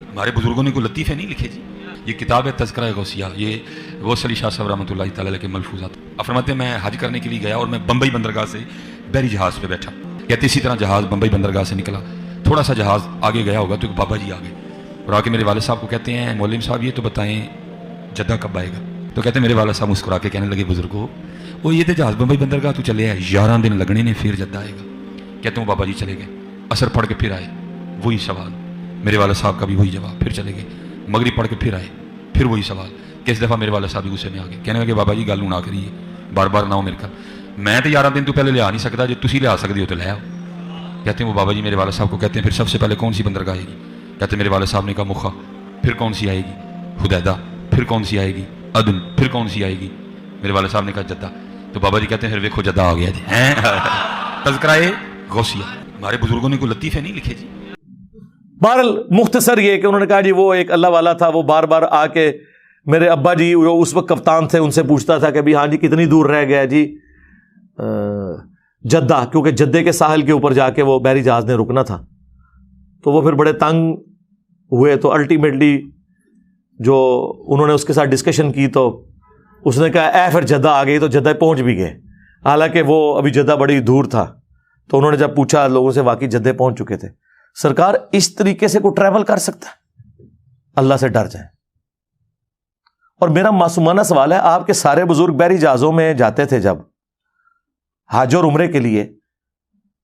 ہمارے بزرگوں نے کوئی لطیفے نہیں لکھے جی. یہ کتاب ہے تذکرہ غوثیہ، یہ غوث علی شاہ صاحب رحمۃ اللہ تعالی علیہ کے ملفوظات. فرماتے ہیں میں حج کرنے کے لیے گیا اور میں بمبئی بندرگاہ سے بحری جہاز پہ بیٹھا. کہتے اسی طرح جہاز بمبئی بندرگاہ سے نکلا، تھوڑا سا جہاز آگے گیا ہوگا تو ایک بابا جی آگے اور آ کے میرے والد صاحب کو کہتے ہیں مولوی صاحب یہ تو بتائیں جدہ کب آئے گا. تو کہتے ہیں میرے والد صاحب مسکرا کے کہنے لگے بزرگوں وہ یہ تو جہاز بمبئی بندرگاہ تو چلے آئے 11 دن لگنے نے پھر جدہ آئے گا. کہتے ہیں وہ بابا جی چلے گئے، عصر پڑھ کے پھر آئے، وہی سوال. میرے والد صاحب کا بھی وہی جواب، پھر چلے گئے، مغرب پڑھ کے پھر آئے، پھر وہی سوال. کس دفعہ میرے والد صاحب بھی غصے میں آ گئے، کہنے لگے بابا جی گل نہ کریے، بار بار نہ ہو میرے گھر، میں تو 11 دن تو پہلے لیا نہیں سکتا، جو تسی لیا سکتے ہو تو لے آؤ. کہتے ہیں وہ بابا جی میرے والد صاحب کو کہتے ہیں پھر سب سے پہلے کون سی بندرگاہ آئے گی؟ کہتے ہیں میرے والد صاحب نے کہا مخا. پھر کون سی آئے گی؟ حدیدہ. پھر کون سی آئے گی؟ عدن. پھر کون سی آئے گی؟ میرے والد صاحب نے کہا جدہ. تو بابا جی کہتے ہیں پھر ویکھو جدہ آ گیا جی. تذکرہ غوثیہ. ہمارے بزرگوں نے کوئی لطیفے نہیں لکھے جی. بہرحال مختصر یہ کہ انہوں نے کہا جی وہ ایک اللہ والا تھا، وہ بار بار آ کے میرے ابا جی جو اس وقت کپتان تھے ان سے پوچھتا تھا کہ بھی ہاں جی کتنی دور رہ گیا جی جدہ، کیونکہ جدے کے ساحل کے اوپر جا کے وہ بحری جہاز نے رکنا تھا. تو وہ پھر بڑے تنگ ہوئے، تو الٹیمیٹلی جو انہوں نے اس کے ساتھ ڈسکشن کی تو اس نے کہا اے پھر جدہ آ گئی، تو جدہ پہنچ بھی گئے. حالانکہ وہ ابھی جدہ بڑی دور تھا. تو انہوں نے جب پوچھا لوگوں سے، واقعی جدے پہنچ چکے تھے. سرکار اس طریقے سے کوئی ٹریول کر سکتا ہے؟ اللہ سے ڈر جائیں. اور میرا معصومانہ سوال ہے، آپ کے سارے بزرگ بحری جہازوں میں جاتے تھے جب حج اور عمرے کے لیے،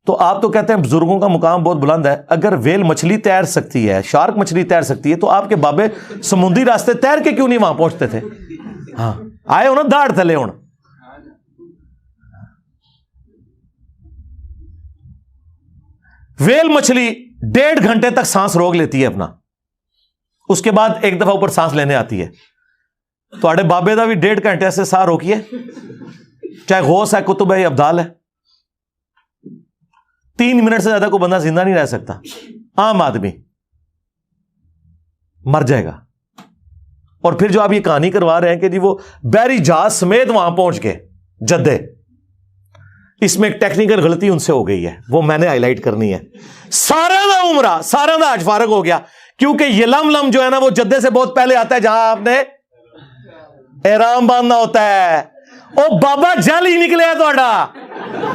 تو آپ تو کہتے ہیں بزرگوں کا مقام بہت بلند ہے. اگر ویل مچھلی تیر سکتی ہے، شارک مچھلی تیر سکتی ہے، تو آپ کے بابے سمندری راستے تیر کے کیوں نہیں وہاں پہنچتے تھے؟ ہاں آئے ہو نا داڑ تھلے ہوں. ویل مچھلی 1.5 گھنٹے تک سانس روک لیتی ہے اپنا، اس کے بعد ایک دفعہ اوپر سانس لینے آتی ہے. تو آڑے بابے دا بھی 1.5 گھنٹے سے سانس روکیے، چاہے غوث ہے، کتب ہے، ابدال ہے. 3 منٹ سے زیادہ کوئی بندہ زندہ نہیں رہ سکتا. عام آدمی مر جائے گا. اور پھر جو آپ یہ کہانی کروا رہے ہیں کہ جی وہ بحری جہاز سمیت وہاں پہنچ گئے جدے، اس میں ایک ٹیکنیکل غلطی ان سے ہو گئی ہے، وہ میں نے ہائی لائٹ کرنی ہے. سارا دا عمرہ، سارا دا حج فارغ ہو گیا، کیونکہ یہ لم جو ہے نا وہ جدے سے بہت پہلے آتا ہے جہاں آپ نے احرام باندھنا ہوتا ہے. او بابا جل ہی نکلے تہاڈا.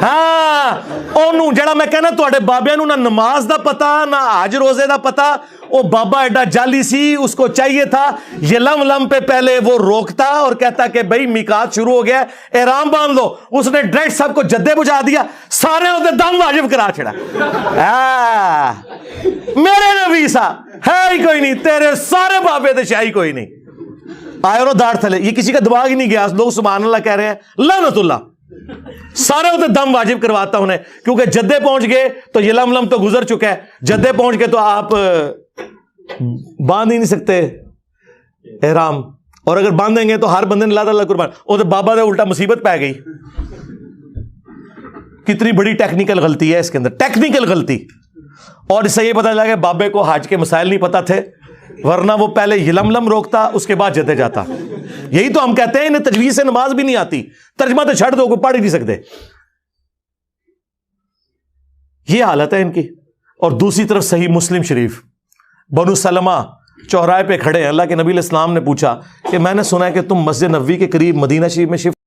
ہاں اونوں جڑا میں کہنا تہاڈے بابے نوں نہ نماز دا پتا نہ حج روزے دا پتا، او بابا ایڈا جالی سی، اس کو چاہیے تھا یہ لم پہ پہلے وہ روکتا اور کہتا کہ بھائی میقات شروع ہو گیا، احرام باندھ لو. اس نے ڈائریکٹ سب کو جدے بجھا دیا، سارے ہوتے دم واجب کرا چھڑا. میرے نبی سا ہے ہی کوئی نہیں، تیرے سارے بابے تے شاہی کوئی نہیں. آئے اور داڑ تھلے، یہ کسی کا دماغ ہی نہیں گیا. لوگ سبحان اللہ کہہ رہے ہیں، لعنت اللہ. سارے ہوتے دم واجب کرواتا انہیں، کیونکہ جدے پہنچ گئے تو یہ لم تو گزر چکا ہے. جدے پہنچ گئے تو آپ باندھ ہی نہیں سکتے احرام، اور اگر باندھیں گے تو ہر بندے نے اللہ قربان. وہ تو بابا دے الٹا مصیبت پہ گئی. کتنی بڑی ٹیکنیکل غلطی ہے اس کے اندر، ٹیکنیکل غلطی. اور اس سے یہ پتہ چلا کہ بابے کو حج کے مسائل نہیں پتا تھے، ورنہ وہ پہلے یلم روکتا، اس کے بعد جدے جاتا. یہی تو ہم کہتے ہیں انہیں تجویز سے نماز بھی نہیں آتی، ترجمہ تو چھڑ دو، کوئی پڑھ ہی نہیں سکتے. یہ حالت ہے ان کی. اور دوسری طرف صحیح مسلم شریف، بنو سلمہ چوراہے پہ کھڑے ہیں. اللہ کے نبی علیہ السلام نے پوچھا کہ میں نے سنا ہے کہ تم مسجد نبوی کے قریب مدینہ شریف میں شفٹ